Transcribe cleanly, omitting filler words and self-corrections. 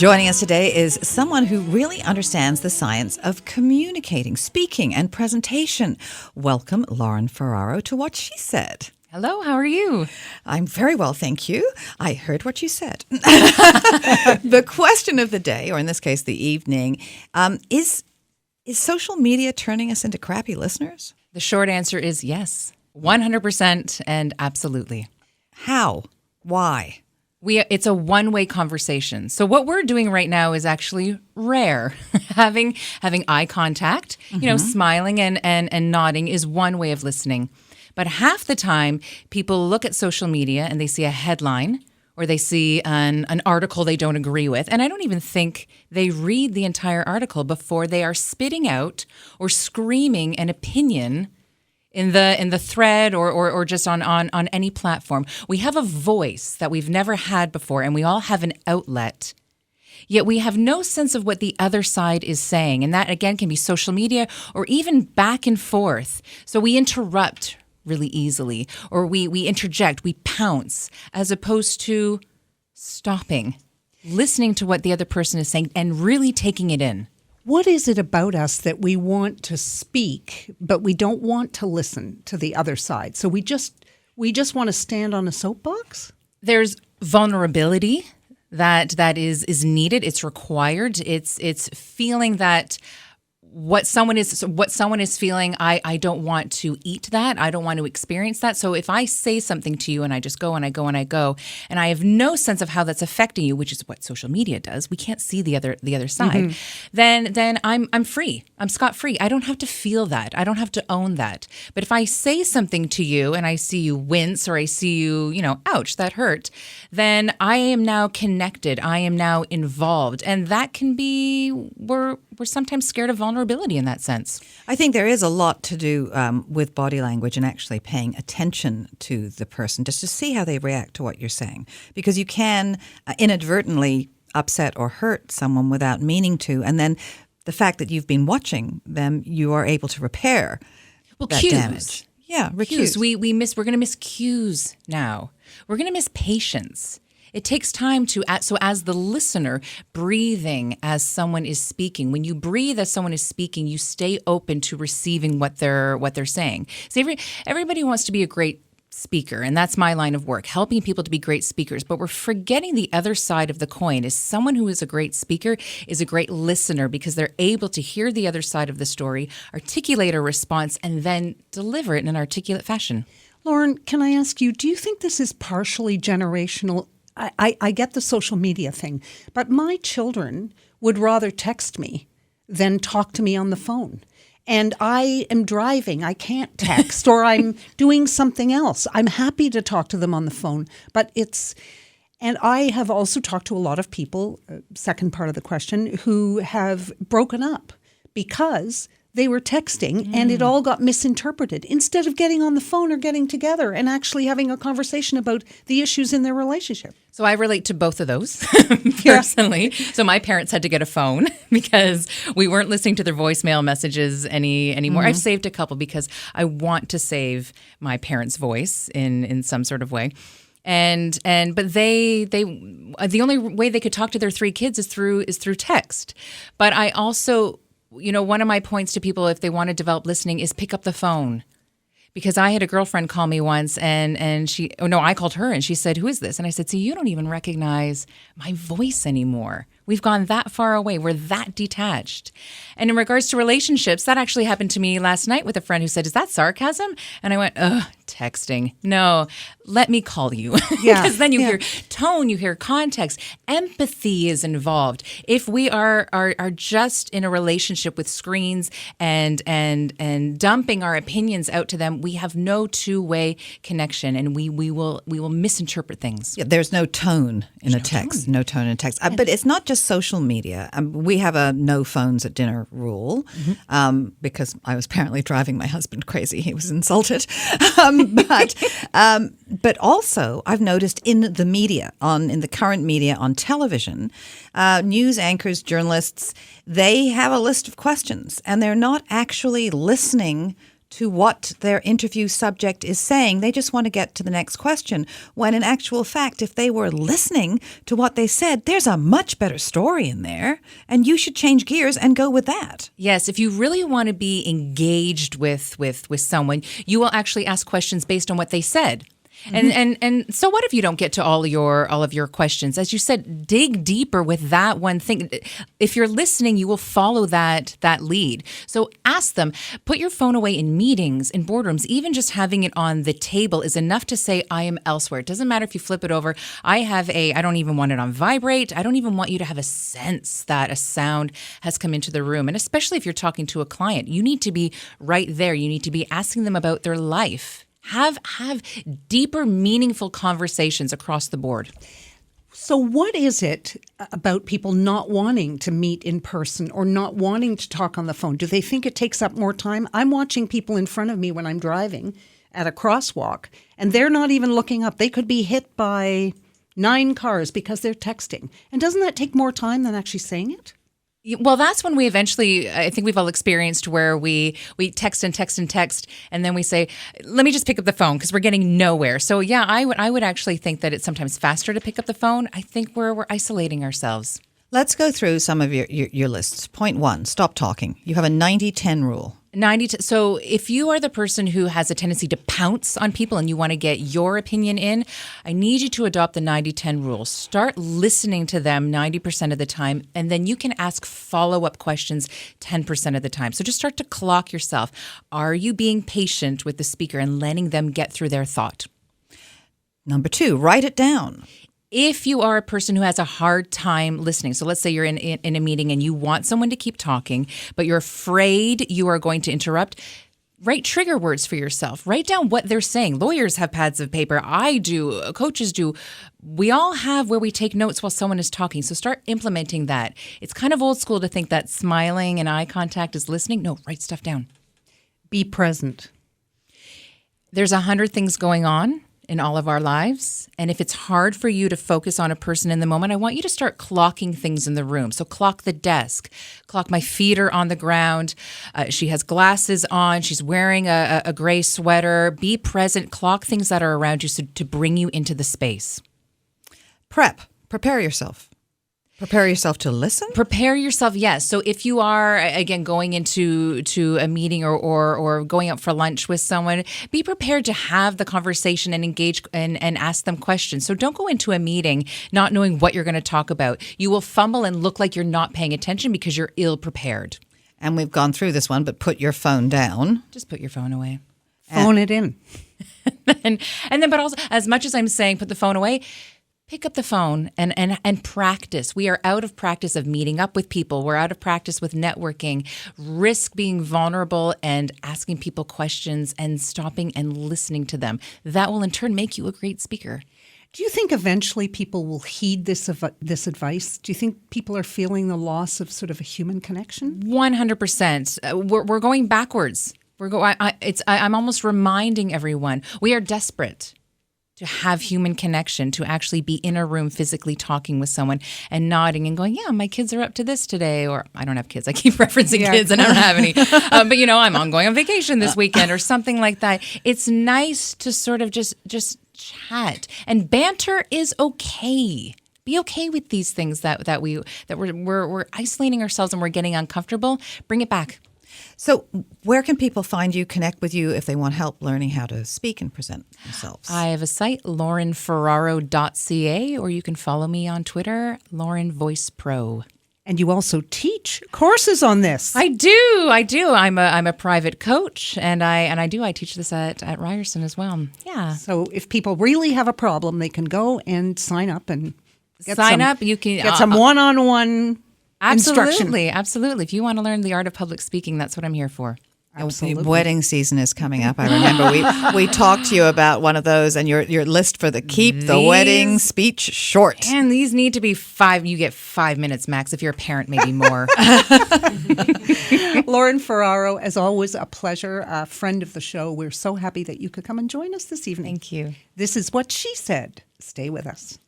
Joining us today is someone who really understands the science of communicating, speaking, and presentation. Welcome, Lauren Ferraro, to What She Said. Hello, how are you? I'm very well, thank you. I heard what you said. The question of the day, or in this case, the evening, is social media turning us into crappy listeners? The short answer is yes, 100% and absolutely. How? Why? It's a one-way conversation. So what we're doing right now is actually rare. having eye contact, smiling and nodding is one way of listening. But half the time, people look at social media and they see a headline or they see an article they don't agree with. And I don't even think they read the entire article before they are spitting out or screaming an opinion in the thread or just on any platform. We have a voice that we've never had before, and we all have an outlet. Yet we have no sense of what the other side is saying. And that, again, can be social media or even back and forth. So we interrupt really easily, or we interject, we pounce, as opposed to stopping, listening to what the other person is saying and really taking it in. What is it about us that we want to speak, but we don't want to listen to the other side? So we just want to stand on a soapbox? There's vulnerability that is needed. It's required. It's feeling that what someone is feeling, I don't want to eat that. I don't want to experience that. So if I say something to you and I just go and I go and I go, and I have no sense of how that's affecting you, which is what social media does. We can't see the other side. Then I'm free. I'm scot-free. I don't have to feel that. I don't have to own that. But if I say something to you and I see you wince or I see you, ouch, that hurt, then I am now connected. I am now involved. And that can be, we're sometimes scared of vulnerability in that sense. I think there is a lot to do with body language and actually paying attention to the person just to see how they react to what you're saying. Because you can inadvertently upset or hurt someone without meaning to. And then the fact that you've been watching them, you are able to repair that cues. Damage. Yeah, cues. We're going to miss cues now. We're going to miss patience. It takes time so as the listener, breathing as someone is speaking. When you breathe as someone is speaking, you stay open to receiving what they're saying. So everybody wants to be a great speaker, and that's my line of work, helping people to be great speakers. But we're forgetting the other side of the coin. Is someone who is a great speaker is a great listener because they're able to hear the other side of the story, articulate a response, and then deliver it in an articulate fashion. Lauren, can I ask you, do you think this is partially generational? I get the social media thing, but my children would rather text me than talk to me on the phone. And I am driving, I can't text, or I'm doing something else. I'm happy to talk to them on the phone, and I have also talked to a lot of people, second part of the question, who have broken up because they were texting and it all got misinterpreted instead of getting on the phone or getting together and actually having a conversation about the issues in their relationship. So I relate to both of those personally. Yeah. So my parents had to get a phone because we weren't listening to their voicemail messages anymore. I've saved a couple because I want to save my parents' voice in some sort of way. But they the only way they could talk to their 3 kids is through text. But I also, one of my points to people if they want to develop listening is pick up the phone. Because I had a girlfriend call me once I called her and she said, "Who is this?" And I said, "See, you don't even recognize my voice anymore. We've gone that far away. We're that detached." And in regards to relationships, that actually happened to me last night with a friend who said, "Is that sarcasm?" And I went, texting. No, let me call you. Because then you hear tone, you hear context. Empathy is involved. If we are just in a relationship with screens and dumping our opinions out to them, we have no two-way connection, and we will misinterpret things. Yeah, there's no tone in a text. No tone in a text. But it's not just social media. We have a no phones at dinner rule because I was apparently driving my husband crazy. He was insulted. But also, I've noticed in the media, in the current media on television, news anchors, journalists, they have a list of questions, and they're not actually listening to what their interview subject is saying. They just want to get to the next question. When in actual fact, if they were listening to what they said, there's a much better story in there, and you should change gears and go with that. Yes, if you really want to be engaged with someone, you will actually ask questions based on what they said. And so what if you don't get to all of your questions? As you said, dig deeper with that one thing. If you're listening, you will follow that lead. So ask them, put your phone away in meetings, in boardrooms, even just having it on the table is enough to say, I am elsewhere. It doesn't matter if you flip it over. I don't even want it on vibrate. I don't even want you to have a sense that a sound has come into the room. And especially if you're talking to a client, you need to be right there. You need to be asking them about their life. Have deeper, meaningful conversations across the board. So what is it about people not wanting to meet in person or not wanting to talk on the phone? Do they think it takes up more time? I'm watching people in front of me when I'm driving at a crosswalk, and they're not even looking up. They could be hit by 9 cars because they're texting. And doesn't that take more time than actually saying it? Well, that's when we eventually, I think we've all experienced where we text and text and text, and then we say, let me just pick up the phone because we're getting nowhere. So yeah, I would actually think that it's sometimes faster to pick up the phone. I think we're isolating ourselves. Let's go through some of your lists. Point 1, stop talking. You have a 90-10 rule. So if you are the person who has a tendency to pounce on people and you want to get your opinion in, I need you to adopt the 90-10 rule. Start listening to them 90% of the time, and then you can ask follow-up questions 10% of the time. So just start to clock yourself. Are you being patient with the speaker and letting them get through their thought? Number 2, write it down. If you are a person who has a hard time listening, so let's say you're in a meeting and you want someone to keep talking, but you're afraid you are going to interrupt, write trigger words for yourself. Write down what they're saying. Lawyers have pads of paper. I do. Coaches do. We all have where we take notes while someone is talking. So start implementing that. It's kind of old school to think that smiling and eye contact is listening. No, write stuff down. Be present. There's 100 things going on in all of our lives. And if it's hard for you to focus on a person in the moment, I want you to start clocking things in the room. So clock the desk, clock my feet are on the ground. She has glasses on. She's wearing a gray sweater. Be present. Clock things that are around you to bring you into the space. Prepare yourself. Prepare yourself to listen? Prepare yourself, yes. So if you are, again, going into a meeting or going out for lunch with someone, be prepared to have the conversation and engage and ask them questions. So don't go into a meeting not knowing what you're going to talk about. You will fumble and look like you're not paying attention because you're ill-prepared. And we've gone through this one, but put your phone down. Just put your phone away. Phone it in. and then, but also, as much as I'm saying put the phone away, pick up the phone and practice. We are out of practice of meeting up with people. We're out of practice with networking. Risk being vulnerable and asking people questions and stopping and listening to them. That will in turn make you a great speaker. Do you think eventually people will heed this advice? Do you think people are feeling the loss of sort of a human connection? 100%. We're going backwards. I'm almost reminding everyone we are desperate to have human connection, to actually be in a room physically talking with someone and nodding and going, yeah, my kids are up to this today. Or I don't have kids. I keep referencing kids and I don't have any. But, I'm going on vacation this weekend or something like that. It's nice to sort of just chat. And banter is okay. Be okay with these things that we're isolating ourselves and we're getting uncomfortable. Bring it back. So where can people find you, connect with you if they want help learning how to speak and present themselves? I have a site, laurenferraro.ca, or you can follow me on Twitter, Lauren Voice Pro. And you also teach courses on this. I do. I'm a private coach, and I teach this at Ryerson as well. Yeah. So if people really have a problem, they can go and sign up and You can get some one-on-one Absolutely. If you want to learn the art of public speaking, that's what I'm here for. Absolutely. Wedding season is coming up. I remember we talked to you about one of those and your list for the keep the wedding speech short. And these need to be 5. You get 5 minutes max. If you're a parent, maybe more. Lauren Ferraro, as always, a pleasure, a friend of the show. We're so happy that you could come and join us this evening. Thank you. This is What She Said. Stay with us.